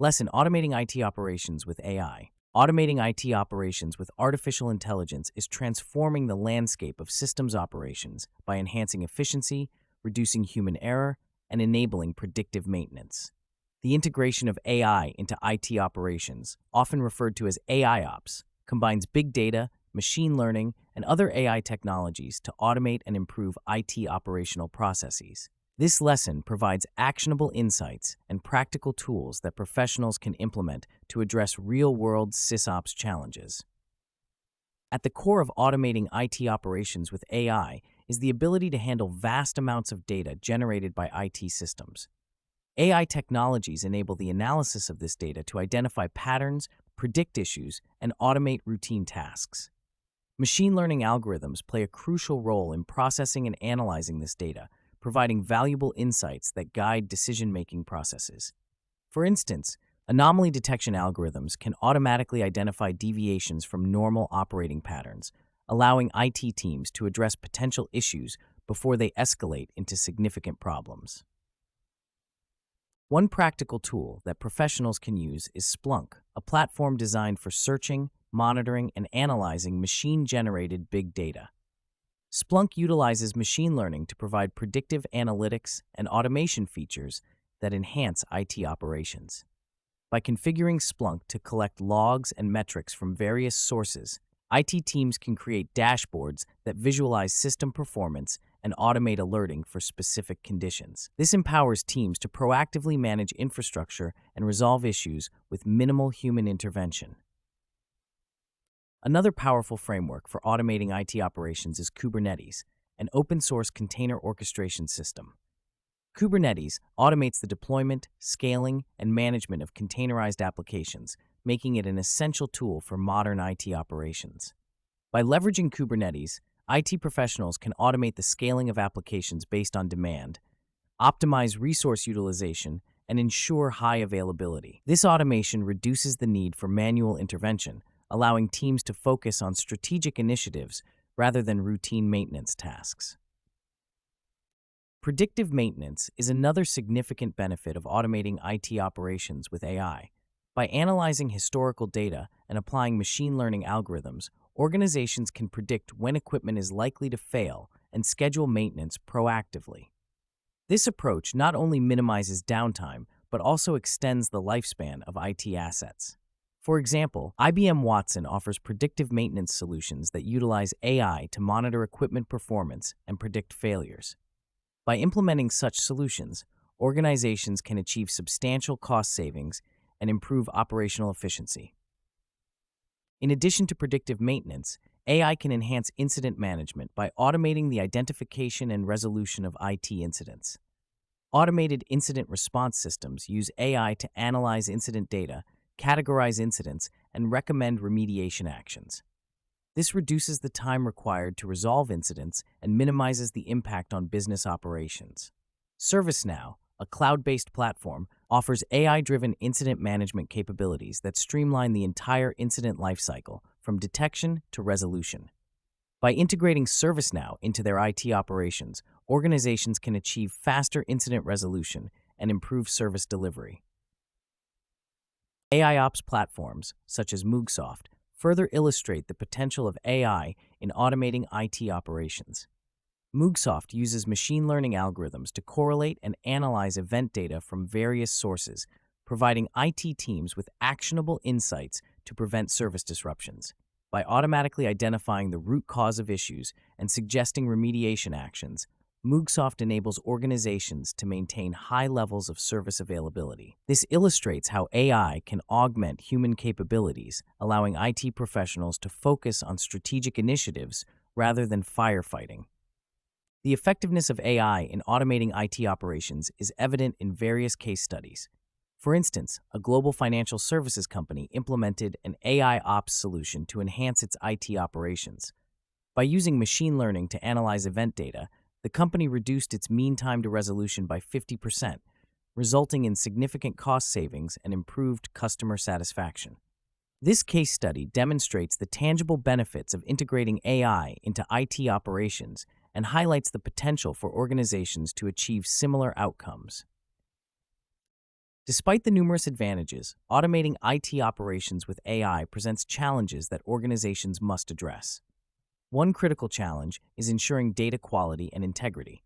Lesson: Automating IT operations with AI. Automating IT operations with artificial intelligence is transforming the landscape of systems operations by enhancing efficiency, reducing human error, and enabling predictive maintenance. The integration of AI into IT operations, often referred to as AIOps, combines big data, machine learning, and other AI technologies to automate and improve IT operational processes. This lesson provides actionable insights and practical tools that professionals can implement to address real-world SysOps challenges. At the core of automating IT operations with AI is the ability to handle vast amounts of data generated by IT systems. AI technologies enable the analysis of this data to identify patterns, predict issues, and automate routine tasks. Machine learning algorithms play a crucial role in processing and analyzing this data, providing valuable insights that guide decision-making processes. For instance, anomaly detection algorithms can automatically identify deviations from normal operating patterns, allowing IT teams to address potential issues before they escalate into significant problems. One practical tool that professionals can use is Splunk, a platform designed for searching, monitoring, and analyzing machine-generated big data. Splunk utilizes machine learning to provide predictive analytics and automation features that enhance IT operations. By configuring Splunk to collect logs and metrics from various sources, IT teams can create dashboards that visualize system performance and automate alerting for specific conditions. This empowers teams to proactively manage infrastructure and resolve issues with minimal human intervention. Another powerful framework for automating IT operations is Kubernetes, an open-source container orchestration system. Kubernetes automates the deployment, scaling, and management of containerized applications, making it an essential tool for modern IT operations. By leveraging Kubernetes, IT professionals can automate the scaling of applications based on demand, optimize resource utilization, and ensure high availability. This automation reduces the need for manual intervention, allowing teams to focus on strategic initiatives rather than routine maintenance tasks. Predictive maintenance is another significant benefit of automating IT operations with AI. By analyzing historical data and applying machine learning algorithms, organizations can predict when equipment is likely to fail and schedule maintenance proactively. This approach not only minimizes downtime, but also extends the lifespan of IT assets. For example, IBM Watson offers predictive maintenance solutions that utilize AI to monitor equipment performance and predict failures. By implementing such solutions, organizations can achieve substantial cost savings and improve operational efficiency. In addition to predictive maintenance, AI can enhance incident management by automating the identification and resolution of IT incidents. Automated incident response systems use AI to analyze incident data, categorize incidents, and recommend remediation actions. This reduces the time required to resolve incidents and minimizes the impact on business operations. ServiceNow, a cloud-based platform, offers AI-driven incident management capabilities that streamline the entire incident lifecycle, from detection to resolution. By integrating ServiceNow into their IT operations, organizations can achieve faster incident resolution and improve service delivery. AIOps platforms, such as Moogsoft, further illustrate the potential of AI in automating IT operations. Moogsoft uses machine learning algorithms to correlate and analyze event data from various sources, providing IT teams with actionable insights to prevent service disruptions. By automatically identifying the root cause of issues and suggesting remediation actions, Moogsoft enables organizations to maintain high levels of service availability. This illustrates how AI can augment human capabilities, allowing IT professionals to focus on strategic initiatives rather than firefighting. The effectiveness of AI in automating IT operations is evident in various case studies. For instance, a global financial services company implemented an AIOps solution to enhance its IT operations. By using machine learning to analyze event data, the company reduced its mean time to resolution by 50%, resulting in significant cost savings and improved customer satisfaction. This case study demonstrates the tangible benefits of integrating AI into IT operations and highlights the potential for organizations to achieve similar outcomes. Despite the numerous advantages, automating IT operations with AI presents challenges that organizations must address. One critical challenge is ensuring data quality and integrity.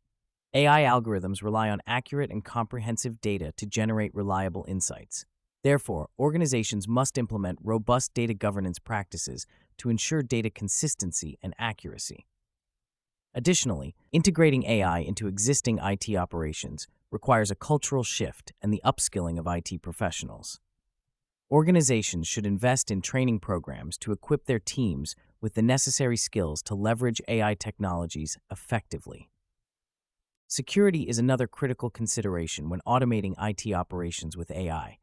AI algorithms rely on accurate and comprehensive data to generate reliable insights. Therefore, organizations must implement robust data governance practices to ensure data consistency and accuracy. Additionally, integrating AI into existing IT operations requires a cultural shift and the upskilling of IT professionals. Organizations should invest in training programs to equip their teams with the necessary skills to leverage AI technologies effectively. Security is another critical consideration when automating IT operations with AI.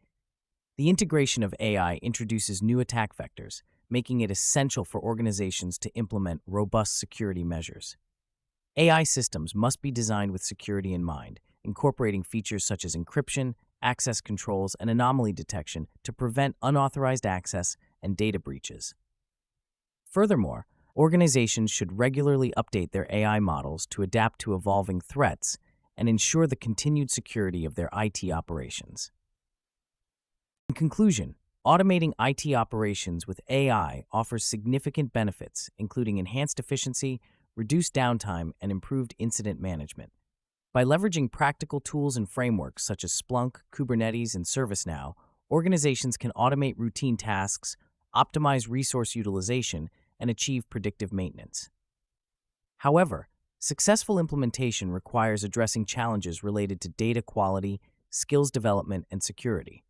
The integration of AI introduces new attack vectors, making it essential for organizations to implement robust security measures. AI systems must be designed with security in mind, incorporating features such as encryption, access controls, and anomaly detection to prevent unauthorized access and data breaches. Furthermore, organizations should regularly update their AI models to adapt to evolving threats and ensure the continued security of their IT operations. In conclusion, automating IT operations with AI offers significant benefits, including enhanced efficiency, reduced downtime, and improved incident management. By leveraging practical tools and frameworks such as Splunk, Kubernetes, and ServiceNow, organizations can automate routine tasks, optimize resource utilization, and achieve predictive maintenance. However, successful implementation requires addressing challenges related to data quality, skills development, and security.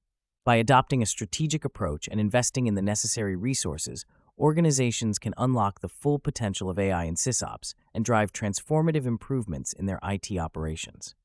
By adopting a strategic approach and investing in the necessary resources, organizations can unlock the full potential of AI and SysOps and drive transformative improvements in their IT operations.